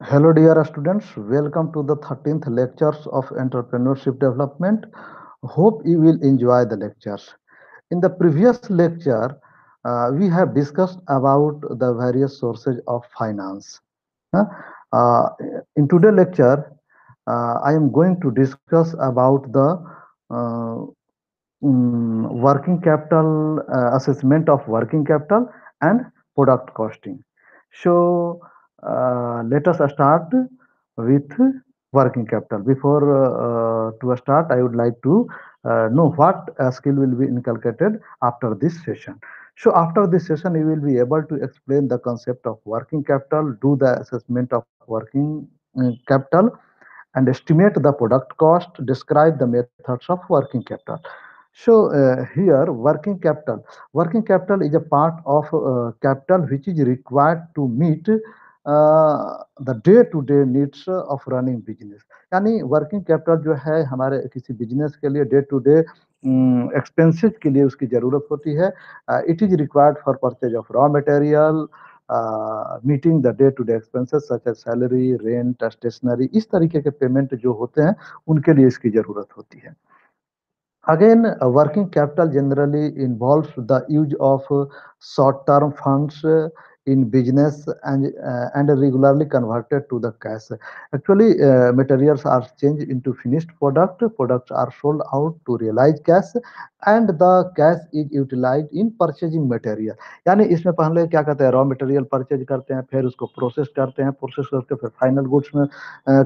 Hello, dear students. Welcome to the 13th lectures of entrepreneurship development. Hope you will enjoy the lectures. In the previous lecture, we have discussed about the various sources of finance. Huh? Uh, in today's lecture, I am going to discuss about the uh, working capital assessment of working capital and product costing. So let us start with working capital. Before to start, I would like to know what skill will be inculcated after this session. So after this session, you will be able to explain the concept of working capital, do the assessment of working capital, and estimate the product cost, describe the methods of working capital. So here working capital is a part of capital which is required to meet the day to day needs of running business. यानी working capital जो है हमारे किसी business के लिए day to day expenses के लिए उसकी जरूरत होती है। It is required for purchase of raw material, meeting the day to day expenses such as salary, rent, stationery, इस तरीके के पेमेंट जो होते हैं उनके लिए इसकी जरूरत होती है। Again, working capital generally involves the use of short-term funds in business and regularly converted to the cash. Actually, materials are changed into finished product. Products are sold out to realize cash, and the cash is utilized in purchasing material. यानी इसमें पहले क्या कहते हैं, raw material purchase करते हैं, फिर उसको प्रोसेस करते हैं, प्रोसेस करके फिर फाइनल गुड्स में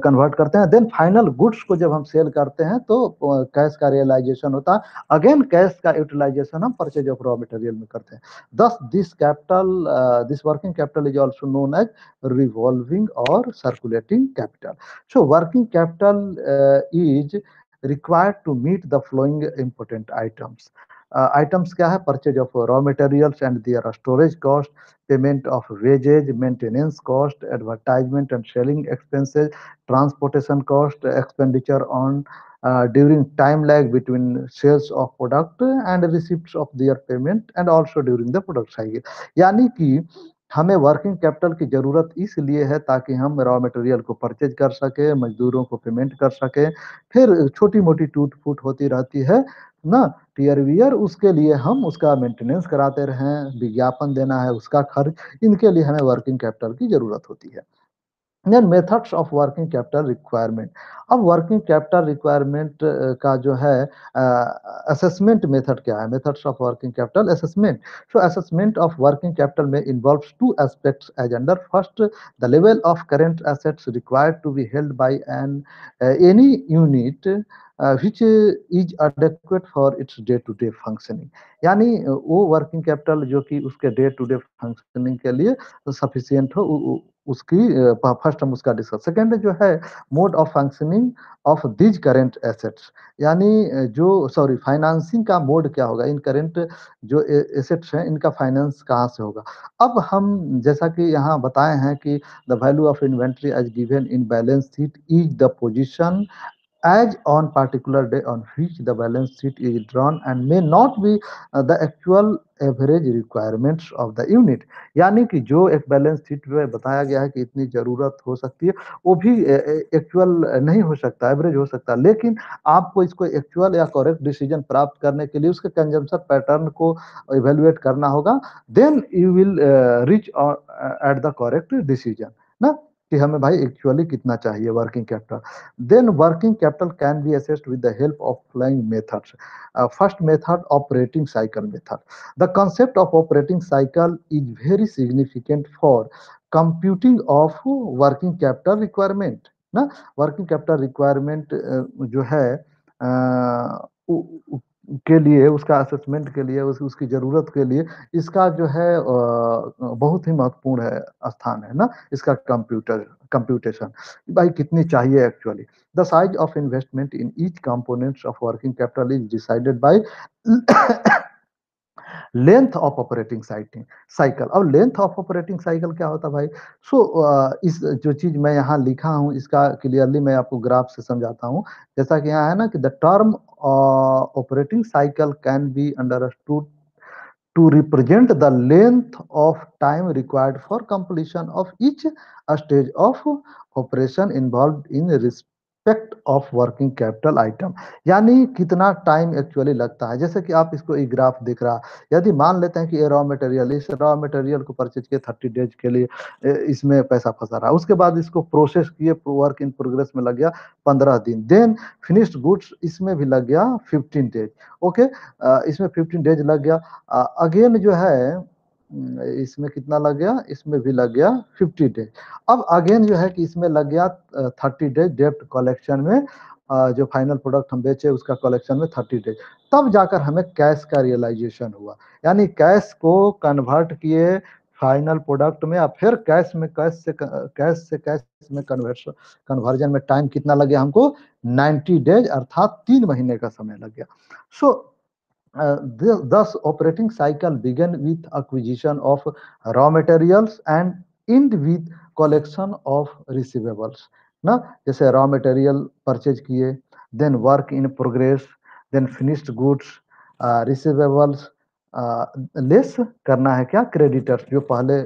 कन्वर्ट करते हैं। देन फाइनल गुड्स को जब हम सेल करते हैं तो कैश का रियलाइजेशन होता है। अगेन कैश का यूटिलाइजेशन हम परचेज ऑफ रॉ मटेरियल में करते हैं। Thus this working capital is also known as revolving और circulating capital. So working capital is required to meet the flowing important items. Items क्या है? Purchase of raw materials and their storage cost, payment of wages, maintenance cost, advertisement and selling expenses, transportation cost, expenditure on during time lag between sales of product and receipts of their payment, and also during the product cycle. यानी कि हमें working capital की जरूरत इसलिए है ताकि हम raw material को परचेज कर सके, मजदूरों को पेमेंट कर सके, फिर छोटी मोटी टूट फूट होती रहती है ना, टीयर वियर, उसके लिए हम उसका मेंटेनेंस कराते रहें, विज्ञापन देना है उसका खर्च, इनके लिए हमें वर्किंग कैपिटल की जरूरत होती है। Then methods of working capital requirement. अब वर्किंग कैपिटल रिक्वायरमेंट का जो है असेसमेंट मेथड क्या है? Methods of working capital assessment. So assessment of working capital में involves two aspects as under. First, the level of current assets required to be held by an any unit which is adequate for its day to day functioning। यानी वो working capital जो कि उसके day to day functioning के लिए sufficient हो, उसकी first हम उसका डिस्कस। सेकंड जो है mode of functioning of these current assets. यानी जो सॉरी फाइनेंसिंग का मोड क्या होगा, इन करेंट जो एसेट्स हैं इनका फाइनेंस कहाँ से होगा। अब हम जैसा कि यहाँ बताए हैं कि the value of inventory as given in balance sheet is the position as on particular day on which the balance sheet is drawn and may not be the actual average requirements of the unit. यानी कि जो एक balance sheet में बताया गया है कि इतनी जरूरत हो सकती है, वो भी एक्चुअल नहीं हो सकता, एवरेज हो सकता है। लेकिन आपको इसको एक्चुअल या करेक्ट डिसीजन प्राप्त करने के लिए उसके कंजम्पशन पैटर्न को इवेल्युएट करना होगा। Then you will reach at the correct decision ना, कि हमें भाई एक्चुअली कितना चाहिए working capital. Then working capital can be assessed with the help of following methods. First method, operating cycle method. The concept of operating cycle is very significant for computing of working capital requirement ना। Working capital requirement जो है के लिए, उसका assessment के लिए, उसकी जरूरत के लिए इसका जो है बहुत ही महत्वपूर्ण है, स्थान है ना इसका। कंप्यूटेशन भाई कितनी चाहिए actually. The size of investment in each components of working capital is decided by length of operating cycle. अब लेंथ ऑफ ऑपरेटिंग साइकिल क्या होता है भाई? सो इस जो चीज मैं यहाँ लिखा हूँ इसका क्लियरली मैं आपको ग्राफ से समझाता हूँ। जैसा कि यहाँ है ना कि the term operating cycle can be understood to represent the length of time required for completion of each stage of operation involved in respect of working capital item। यानी कितना टाइम एक्चुअली लगता है, जैसे कि आप इसको एक ग्राफ दिख रहा है। यदि मान लेते हैं कि ये रॉ मटेरियल, इस रॉ मटेरियल को परचेज किए 30 डेज के लिए, इसमें पैसा फंसा रहा, उसके बाद इसको प्रोसेस किए, वर्क इन प्रोग्रेस में लग गया 15 दिन, देन फिनिश्ड गुड्स इसमें भी लग गया 15 डेज। ओके, इसमें 15 डेज लग गया। अगेन जो है इसमें कितना लग गया, इसमें भी लग गया 50 डेज। अब अगेन जो है कि इसमें लग गया 30 डेज डेप्ट कलेक्शन में, जो फाइनल प्रोडक्ट हम बेचे उसका कलेक्शन में 30 डेज। तब जाकर हमें कैश का रियलाइजेशन हुआ, यानी कैश को कन्वर्ट किए फाइनल प्रोडक्ट में, या फिर कैश में कन्वर्जन में टाइम कितना लग गया हमको, 90 डेज, अर्थात 3 महीने का समय लग गया। सो thus operating cycle began with acquisition of raw materials and end with collection of receivables ना। जैसे रॉ मटेरियल परचेज किए, then work in progress, then finished goods, receivables, less करना है क्या, क्रेडिटर्स, जो पहले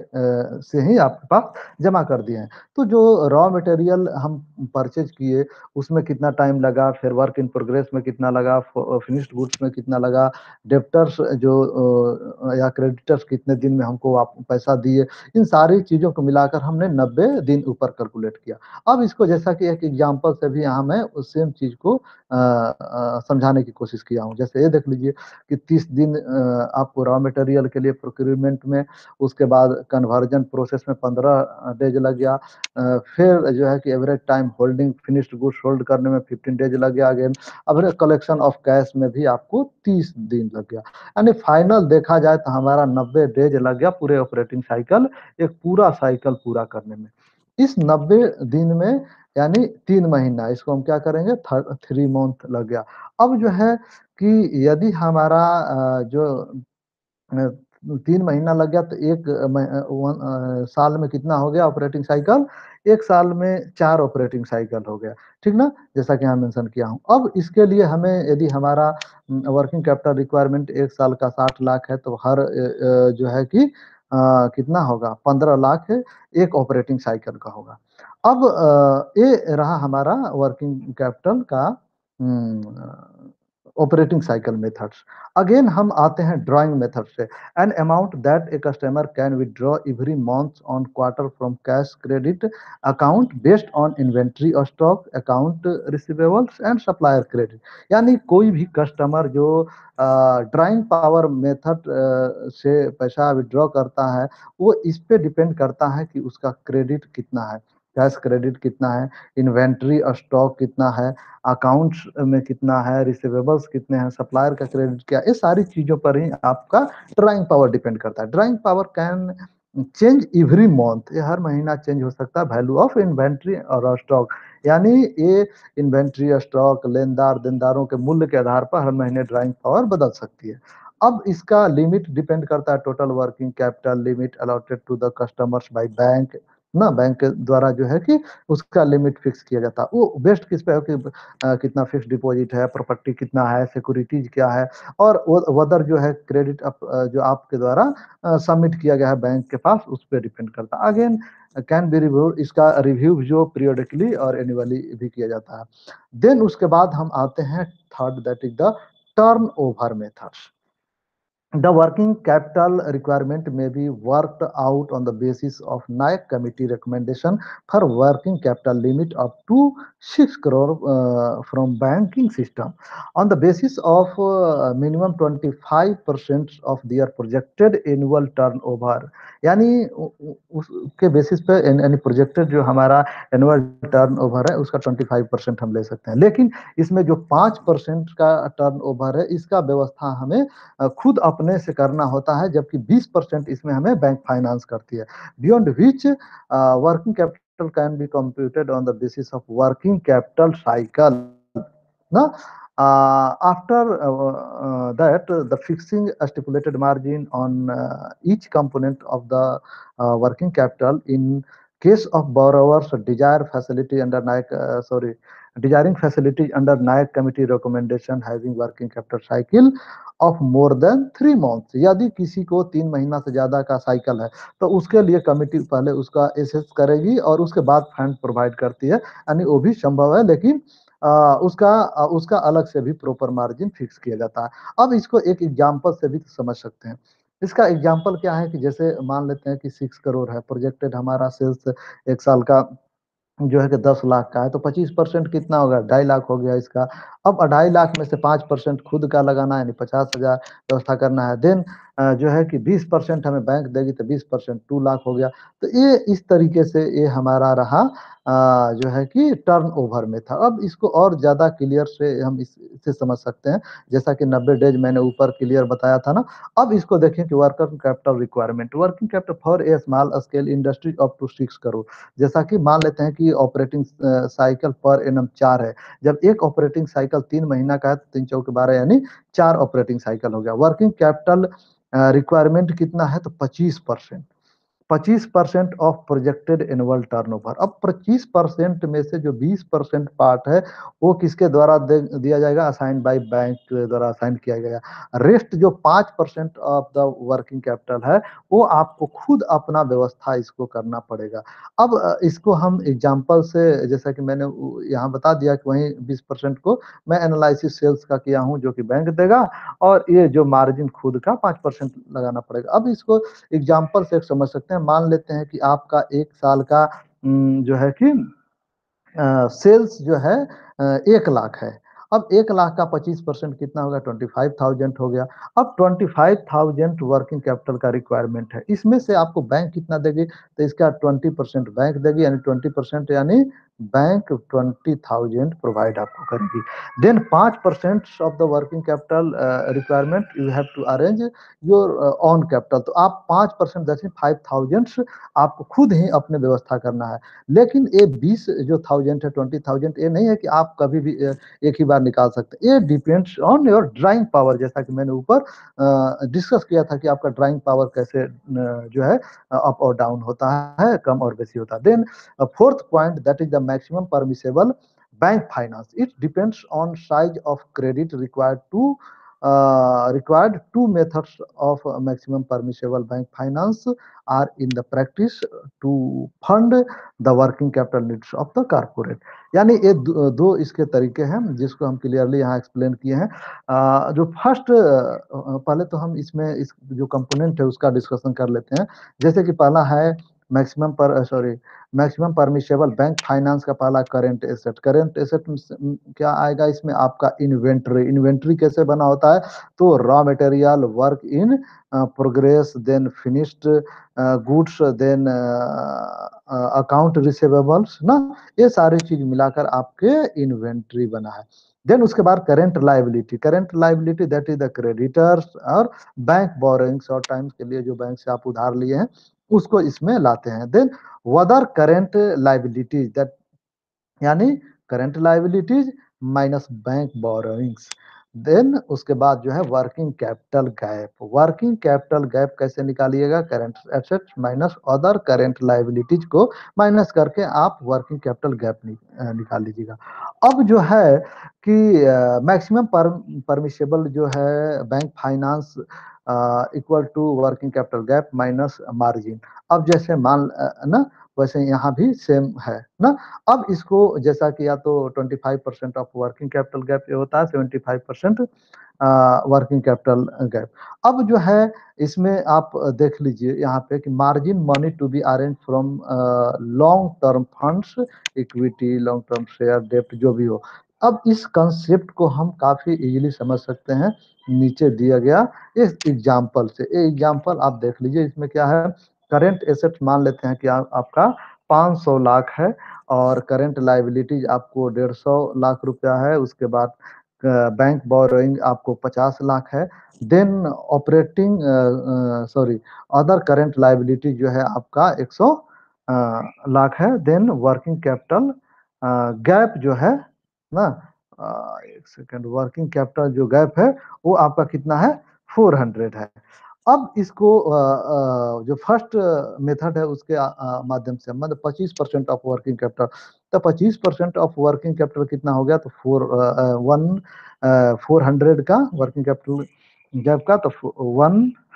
से ही आपके पास जमा कर दिए हैं। तो जो रॉ मटेरियल हम परचेज किए उसमें कितना टाइम लगा, फिर वर्क इन प्रोग्रेस में कितना लगा, फिनिश्ड गुड्स में कितना लगा, डेप्टर्स जो या क्रेडिटर्स कितने दिन में हमको आप पैसा दिए, इन सारी चीज़ों को मिलाकर हमने 90 दिन ऊपर कैलकुलेट किया। अब इसको जैसा कि एक एग्जांपल से भी यहाँ मैं उस सेम चीज़ को समझाने की कोशिश किया हूँ। जैसे ये देख लीजिए कि 30 दिन आपको रॉ मटेरियल के लिए प्रोक्यूरमेंट में, उसके बाद कन्वर्जन प्रोसेस में 15 डेज लग गया, फिर जो है कि average time holding finished goods hold करने में 15 डेज लग गया अगेन, अब कलेक्शन ऑफ कैश में भी आपको 30 दिन लग गया। यानी फाइनल देखा जाए तो हमारा 90 डेज लग गया पूरे ऑपरेटिंग साइकिल, एक पूरा साइकिल पूरा करने में। इस 90 दिन में यानी 3 महीना, इसको हम क्या करेंगे, 3 मंथ लग गया। अब जो है कि यदि हमारा जो 3 महीना लग गया तो एक साल में कितना हो गया ऑपरेटिंग साइकिल, एक साल में 4 ऑपरेटिंग साइकिल हो गया, ठीक ना, जैसा कि यहाँ मेंशन किया हूँ। अब इसके लिए हमें यदि हमारा वर्किंग कैपिटल रिक्वायरमेंट एक साल का 60 लाख है, तो हर जो है कि कितना होगा, 15 लाख है, एक ऑपरेटिंग साइकिल का होगा। अब ये रहा हमारा वर्किंग कैपिटल का ऑपरेटिंग साइकिल मेथड्स। अगेन हम आते हैं ड्राइंग मेथड से। An amount that a customer can withdraw every month on quarter from cash credit account based on inventory और stock account receivables and supplier credit. यानी कोई भी customer जो drawing power method से पैसा विड्रॉ करता है, वो इस पे डिपेंड करता है कि उसका क्रेडिट कितना है, कैश क्रेडिट कितना है, इन्वेंट्री और स्टॉक कितना है, अकाउंट्स में कितना है, रिसीवेबल्स कितने हैं, सप्लायर का क्रेडिट क्या, ये सारी चीज़ों पर ही आपका ड्राइंग पावर डिपेंड करता है। Drawing power can change every month, ये हर महीना चेंज हो सकता है। वैल्यू ऑफ इन्वेंट्री और स्टॉक, यानी ये इन्वेंट्री और स्टॉक लेनदार देनदारों के मूल्य के आधार पर हर महीने ड्राइंग पावर बदल सकती है। अब इसका लिमिट डिपेंड करता है total working capital limit allotted to the customers by bank ना, बैंक के द्वारा जो है कि उसका लिमिट फिक्स किया जाता है। वो बेस्ड किस पे है कि कितना फिक्स डिपॉजिट है, प्रॉपर्टी कितना है, सिक्योरिटीज क्या है, और वदर जो है क्रेडिट जो आपके द्वारा सबमिट किया गया है बैंक के पास, उस पर डिपेंड करता है। अगेन कैन बी रिव्यू, इसका रिव्यू जो पीरियडिकली और एनुअली भी किया जाता है। देन उसके बाद हम आते हैं third, that is the turn over methods. The working capital requirement may be worked out on the basis of NAEC committee recommendation for working capital limit up to 6 crore from banking system on the basis of minimum 25% of their projected annual turnover। यानी उसके basis पे यानी projected जो हमारा annual turnover है उसका 25% हम ले सकते हैं। लेकिन इसमें जो 5% का टर्नओवर है, इसका व्यवस्था हमें खुद अपने से करना होता है, जबकि 20% इसमें हमें बैंक फाइनेंस करती है। Beyond which working capital can be computed on the basis of working capital cycle ना। After that, the fixing a stipulated margin on each component of the working capital in case of borrowers desire facility under NAEC, desiring facilities under Nayak committee recommendation having working capital cycle of more than 3 months. यदि किसी को 3 महीना से ज्यादा का cycle है तो उसके लिए कमिटी पहले उसका एसेस करेगी और उसके बाद फंड प्रोवाइड करती है, यानी वो भी संभव है, लेकिन उसका अलग से भी प्रॉपर मार्जिन फिक्स किया जाता है। अब इसको एक एग्जांपल से भी समझ सकते हैं। इसका एग्जांपल क्या है कि जैसे मान लेते हैं कि 6 करोड़ है प्रोजेक्टेड हमारा सेल्स एक साल का, जो है कि 10 लाख का है, तो 25% कितना होगा, 2.5 लाख हो गया इसका। अब 2.5 लाख में से 5% खुद का लगाना है, यानी 50,000 व्यवस्था करना है। देन जो है कि 20% हमें बैंक देगी, तो 20% 2 लाख हो गया। तो ये इस तरीके से ये हमारा रहा जो है कि टर्न ओवर में था। अब इसको और ज़्यादा क्लियर से हम इससे समझ सकते हैं, जैसा कि 90 डेज मैंने ऊपर क्लियर बताया था ना। अब इसको देखें कि working capital requirement, working capital for a small scale industry up to 6 crore. जैसा कि मान लेते हैं कि ऑपरेटिंग साइकिल पर एनम 4 है। जब एक ऑपरेटिंग साइकिल 3 महीना का है तो 3 चौके 12, यानी 4 ऑपरेटिंग साइकिल हो गया। वर्किंग कैपिटल रिक्वायरमेंट कितना है, तो 25%। 25% ऑफ प्रोजेक्टेड एनुअल टर्नओवर। अब 25% में से जो 20% पार्ट है वो किसके द्वारा दिया जाएगा, असाइन बाय बैंक के द्वारा असाइन किया गया। रेस्ट जो 5% ऑफ द वर्किंग कैपिटल है वो आपको खुद अपना व्यवस्था इसको करना पड़ेगा। अब इसको हम एग्जांपल से, जैसा कि मैंने यहाँ बता दिया कि वहीं 20% को मैं एनालिसिस सेल्स का किया हूँ जो कि बैंक देगा, और ये जो मार्जिन खुद का 5% लगाना पड़ेगा। अब इसको एग्जाम्पल से समझ सकते हैं। मान लेते हैं कि आपका एक साल का जो है कि सेल्स जो है 1 लाख है। अब 1 लाख का 25% कितना होगा, 25,000 हो गया। अब 25,000 वर्किंग कैपिटल का रिक्वायरमेंट है। इसमें से आपको बैंक कितना देगी, तो इसका 20% बैंक देगी, यानी 20%, यानी बैंक 20,000 प्रोवाइड आपको करेगी। Then 5% of the working capital requirement you have to arrange your own capital. तो आप 5% जैसे 5,000 आपको खुद ही अपने व्यवस्था करना है। लेकिन ये 20 जो 1000 है, 20,000, ये नहीं है कि आप कभी भी एक ही बार निकाल सकते हैं। ये depends on your drawing power, जैसा कि मैंने ऊपर डिस्कस किया था कि आपका ड्राइंग पावर कैसे जो है अप और डाउन होता है, कम और बेसी होता है। Then fourth point, that is the maximum permissible bank finance. It depends on size of credit required. Two methods of maximum permissible bank finance are in the practice to fund the working capital needs of the corporate। यानी ये दो इसके तरीके हैं जिसको हम clearly यहाँ explain किए हैं। जो फर्स्ट, पहले तो हम इसमें इस जो कंपोनेंट है उसका डिस्कशन कर लेते हैं। जैसे कि पहला है मैक्सिमम परमिशेबल बैंक फाइनेंस का पहला करेंट एसेट। करेंट एसेट क्या आएगा इसमें, आपका इन्वेंट्री। इन्वेंट्री कैसे बना होता है, तो raw material, work in progress, then finished goods, then account receivables ना, ये सारी चीज मिलाकर आपके इन्वेंट्री बना है। देन उसके बाद current liability. Current liability that is the creditors और बैंक बोरोइंग्स, और टाइम्स के लिए जो बैंक से आप उधार लिए हैं उसको इसमें लाते हैं। Then other current liabilities, that यानी current liabilities minus bank borrowings. Then उसके बाद जो है working capital gap. Working capital gap कैसे निकालिएगा, current assets minus other current liabilities को माइनस करके आप वर्किंग कैपिटल गैप निकाल लीजिएगा। अब जो है कि मैक्सिमम परमिशेबल जो है bank finance equal to working capital gap minus margin. अब जैसे मान ना, वैसे यहाँ भी सेम है ना। अब इसको जैसा कि या तो 25% ऑफ वर्किंग कैपिटल गैप ये होता है, 75% वर्किंग कैपिटल गैप। अब जो है इसमें आप देख लीजिए यहाँ पे कि margin money to be arrange from long term funds, equity, long term share, डेप्ट, जो भी हो। अब इस कंसेप्ट को हम काफी इजीली समझ सकते हैं नीचे दिया गया इस एग्जाम्पल से। ये एग्जाम्पल आप देख लीजिए, इसमें क्या है, करेंट एसेट मान लेते हैं कि आपका 500 लाख है, और करेंट लाइबिलिटीज आपको 150 लाख रुपया है। उसके बाद बैंक बोरोइंग आपको 50 लाख है। Then operating other current liability जो है आपका 100 लाख है। देन वर्किंग कैपिटल गैप जो है ना, एक सेकेंड, वर्किंग कैपिटल जो गैप है वो आपका कितना है, 400 है। अब इसको जो फर्स्ट मेथड है उसके माध्यम से मतलब 25% ऑफ वर्किंग कैपिटल, तो 25% ऑफ वर्किंग कैपिटल कितना हो गया, तो 400 का वर्किंग कैपिटल गैप का, तो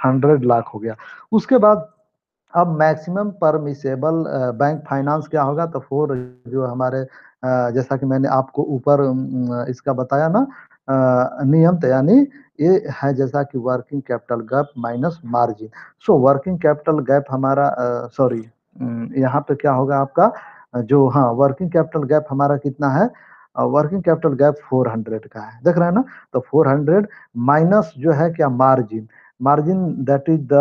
100 लाख हो गया। उसके बाद अब मैक्सिमम परमिसेबल बैंक फाइनेंस क्या होगा, तो फोर जो हमारे जैसा कि मैंने आपको ऊपर इसका बताया ना नियम, तो यानी ये है जैसा कि working capital gap minus margin. सो वर्किंग कैपिटल गैप हमारा सॉरी यहाँ पे क्या होगा आपका जो हाँ वर्किंग कैपिटल गैप हमारा कितना है, वर्किंग कैपिटल गैप 400 का है, देख रहे हैं ना। तो 400 माइनस जो है क्या margin, margin that is the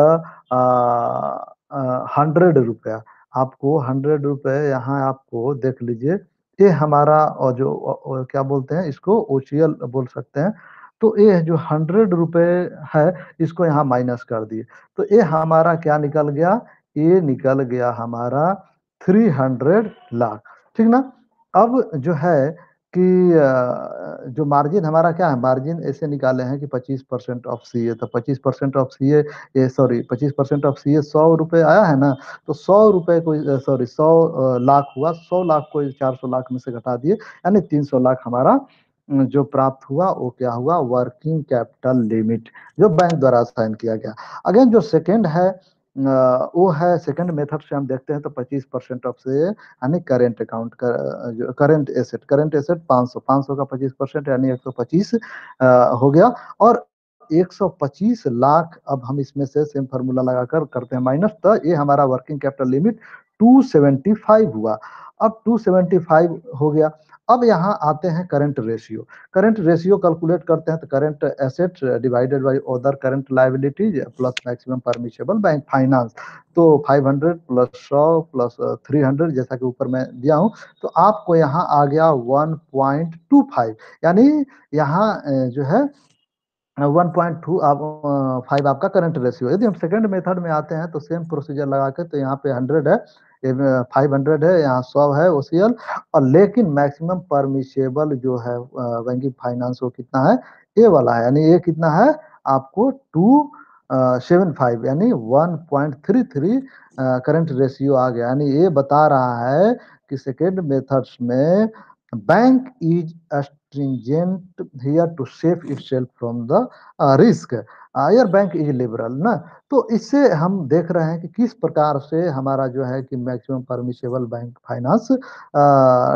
100 रुपया, आपको 100 रुपये यहाँ आपको देख लीजिए, ये हमारा और जो क्या बोलते हैं इसको ओसीएल बोल सकते हैं। तो ये जो 100 रुपये है इसको यहाँ माइनस कर दिए, तो ये हमारा क्या निकल गया, ये निकल गया हमारा 300 लाख, ठीक ना। अब जो है कि जो मार्जिन हमारा क्या है, मार्जिन ऐसे निकाले हैं कि 25% ऑफ सी ए, तो 25% ऑफ सी ए, ये सॉरी 25% ऑफ सी ए 100 रुपये आया है ना, तो 100 रुपये को सॉरी 100 लाख हुआ, 100 लाख को 400 लाख में से घटा दिए, यानी 300 लाख हमारा जो प्राप्त हुआ वो क्या हुआ, वर्किंग कैपिटल लिमिट जो बैंक द्वारा साइन किया गया। अगेन जो सेकंड है वो है सेकंड मेथड से हम देखते हैं, तो 25% ऑफ से यानी करेंट अकाउंट का जो करेंट एसेट 500, 500 का 25% यानी 125 हो गया। और 125 लाख अब हम इसमें से सेम फार्मूला लगाकर करते हैं माइनस, तो ये हमारा वर्किंग कैपिटल लिमिट 275 हुआ। अब 275 हो गया। अब यहाँ आते हैं current ratio, current ratio calculate करते हैं, तो current asset divided by other current liabilities plus maximum permissible bank finance, तो 500 प्लस 100 प्लस 300 जैसा कि ऊपर मैं दिया हूँ, तो आपको यहाँ आ गया 1.25, यानी यहाँ जो है 1.2 आप 5 आपका करंट रेशियो। यदि हम सेकंड मेथड में आते हैं तो सेम प्रोसीजर लगा के, तो यहाँ पे 100 है, 500 है, यहाँ 100 है ओसीएल, और लेकिन मैक्सिमम परमिसेबल जो है बैंकिंग फाइनेंस वो कितना है, ए वाला है, यानी ये कितना है आपको 275 यानी 1.33 करंट रेशियो आ गया। यानी ये बता रहा है कि सेकेंड मेथड्स में bank is stringent here to save itself from the risk, यार बैंक इज लिबरल ना। तो इससे हम देख रहे हैं कि किस प्रकार से हमारा जो है कि maximum permissible bank finance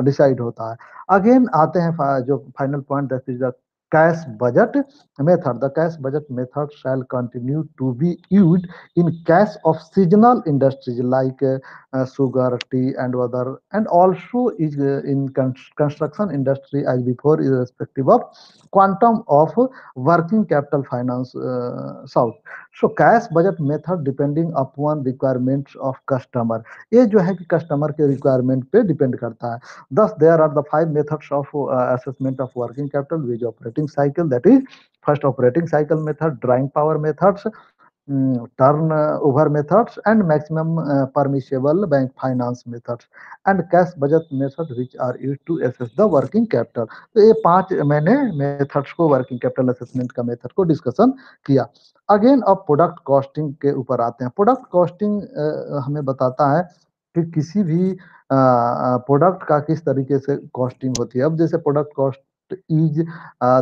decide होता है। अगेन आते हैं जो final point, that is the cash budget method. The cash budget method shall continue to be used in case of seasonal industries like sugar, tea, and other, and also is in construction industry as before, irrespective of quantum of working capital finance south. So cash budget method depending upon requirements of customer, ये जो है कि customer के requirement पे depend करता है। Thus there are the 5 methods of assessment of working capital with operating cycle, that is first operating cycle method, drawing power methods, turn over methods, and maximum permissible bank finance methods, and cash budget method which are used to assess the working capital। तो ये 5 मैंने methods को, working capital assessment का method को discussion किया। Again अब product costing के ऊपर आते हैं। प्रोडक्ट कॉस्टिंग हमें बताता है कि किसी भी प्रोडक्ट का किस तरीके से कॉस्टिंग होती है। अब जैसे product cost is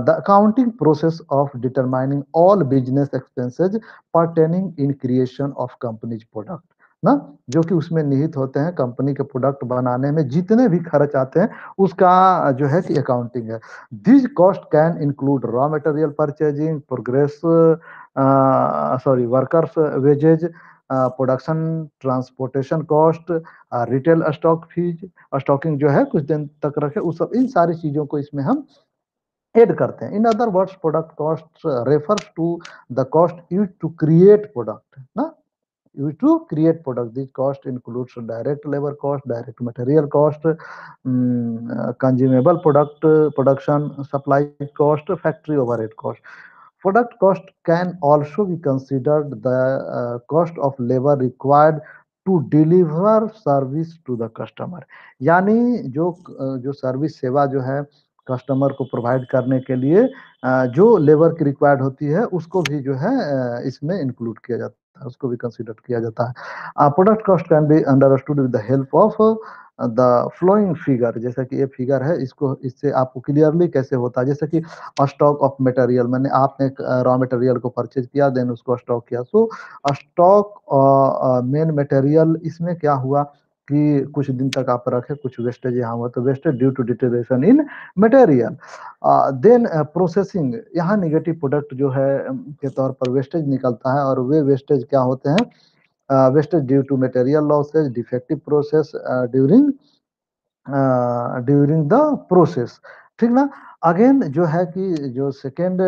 the accounting process of determining all business expenses pertaining in creation of company's product, ना, जो कि उसमें निहित होते हैं कंपनी के प्रोडक्ट बनाने में जितने भी खर्च आते हैं उसका जो है कि अकाउंटिंग है। This cost can include raw material purchasing, progress sorry workers wages, production transportation cost, retail stock fees, stocking जो है कुछ दिन तक रखे, उस सब इन सारी चीजों को इसमें हम ऐड करते हैं। In other words product cost refers to the cost use to create product ना, use to create product. This cost includes direct labour cost, direct material cost, consumable product production supply cost, factory overhead cost. Product cost can also be considered the cost of labor required to deliver service to the customer, यानी जो जो service सेवा जो है customer को provide करने के लिए जो लेबर की रिक्वायर्ड होती है उसको भी जो है इसमें इंक्लूड किया जाता है, उसको भी कंसीडर किया जाता है। Product cost can be understood with the help of the flowing figure, जैसा कि ये फिगर है, इसको इससे आपको क्लियरली कैसे होता है, जैसे कि स्टॉक ऑफ मटेरियल, मैंने आपने रॉ मटेरियल को परचेज किया, देन उसको स्टॉक किया, सो स्टॉक मेन मटेरियल, इसमें क्या हुआ कि कुछ दिन तक आप रखे, कुछ वेस्टेज यहाँ हुआ तो wastage due to deterioration in material. Then processing, यहाँ निगेटिव प्रोडक्ट जो है के तौर पर वेस्टेज निकलता है, और वे वेस्टेज क्या होते हैं, wastage due to material losses, defective process during during the process, ठीक ना। अगेन जो है कि जो सेकेंड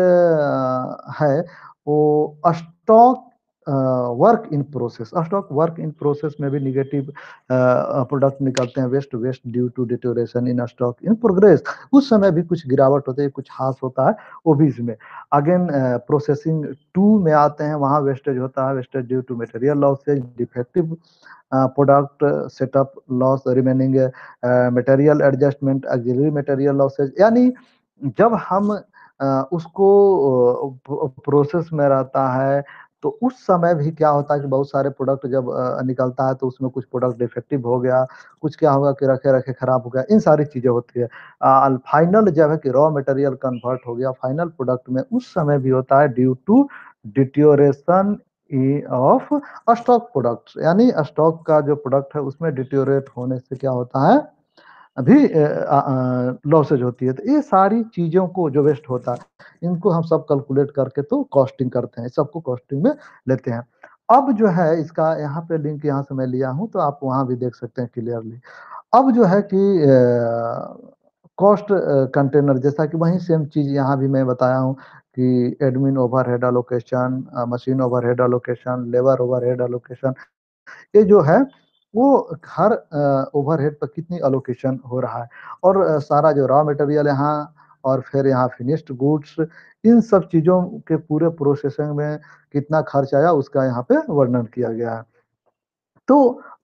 है वो stock work in process, stock work in process में भी निगेटिव प्रोडक्ट निकलते हैं, waste waste due to deterioration in stock in progress, उस समय भी कुछ गिरावट होती है, कुछ हास होता है वो भी इसमें। अगेन प्रोसेसिंग टू में आते हैं, वहाँ वेस्टेज होता है, wastage due to material losses, defective product setup loss, remaining material adjustment, auxiliary material losses, यानी जब हम उसको प्रोसेस में रहता है तो उस समय भी क्या होता है कि बहुत सारे प्रोडक्ट जब निकलता है तो उसमें कुछ प्रोडक्ट डिफेक्टिव हो गया, कुछ क्या होगा कि रखे रखे खराब हो गया, इन सारी चीजें होती है। फाइनल जब है कि रॉ मटेरियल कन्वर्ट हो गया फाइनल प्रोडक्ट में, उस समय भी होता है due to deterioration of stock products, यानी स्टॉक का जो प्रोडक्ट है उसमें डिट्योरेट होने से क्या होता है, अभी लॉसेज होती है। तो ये सारी चीजों को जो वेस्ट होता है इनको हम सब कैलकुलेट करके तो कॉस्टिंग करते हैं, सबको कॉस्टिंग में लेते हैं। अब जो है इसका यहाँ पे लिंक यहाँ से मैं लिया हूँ तो आप वहाँ भी देख सकते हैं क्लियरली। अब जो है कि कॉस्ट कंटेनर, जैसा कि वही सेम चीज यहाँ भी मैं बताया हूँ कि admin overhead allocation, machine overhead allocation, labour overhead allocation, ये जो है वो हर ओवरहेड पर कितनी अलोकेशन हो रहा है, और सारा जो रॉ मटेरियल यहाँ और फिर यहाँ फिनिश्ड गुड्स, इन सब चीज़ों के पूरे प्रोसेसिंग में कितना खर्च आया उसका यहाँ पे वर्णन किया गया है। तो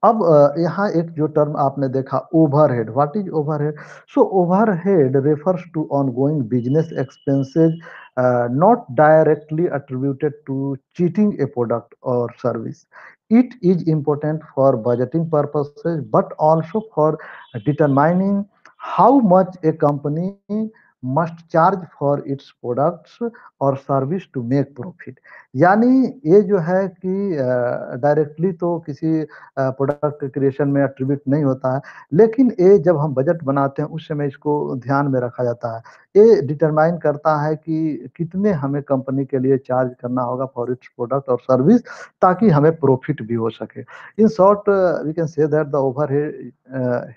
अब यहाँ एक जो टर्म आपने देखा overhead, what is overhead? So overhead refers to ongoing business expenses not directly attributed to cheating a product or service. It is important for budgeting purposes but also for determining how much a company must charge for its products or service to make profit. यानी ये जो है कि directly तो किसी product creation में attribute नहीं होता है, लेकिन ये जब हम बजट बनाते हैं उस समय इसको ध्यान में रखा जाता है। ये डिटरमाइन करता है कि कितने हमें कंपनी के लिए चार्ज करना होगा फॉर इट्स प्रोडक्ट और सर्विस, ताकि हमें प्रॉफिट भी हो सके। In short we can say that the overhead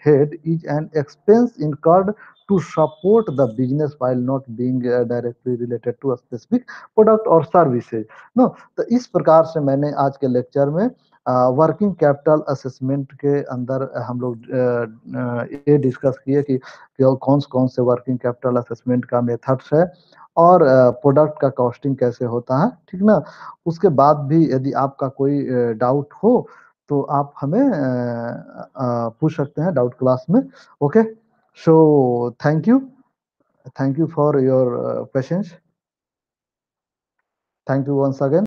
head is an expense incurred to support the business while not being directly related to a specific product or services. No, तो इस प्रकार से मैंने आज के लेक्चर में वर्किंग कैपिटल असेसमेंट के अंदर हम लोग ये डिस्कस किए कि कौन से वर्किंग कैपिटल असेसमेंट का मेथड्स है और प्रोडक्ट का कॉस्टिंग कैसे होता है, ठीक ना। उसके बाद भी यदि आपका कोई डाउट हो तो आप हमें पूछ सकते हैं डाउट क्लास में। Okay, so thank you for your patience, thank you once again.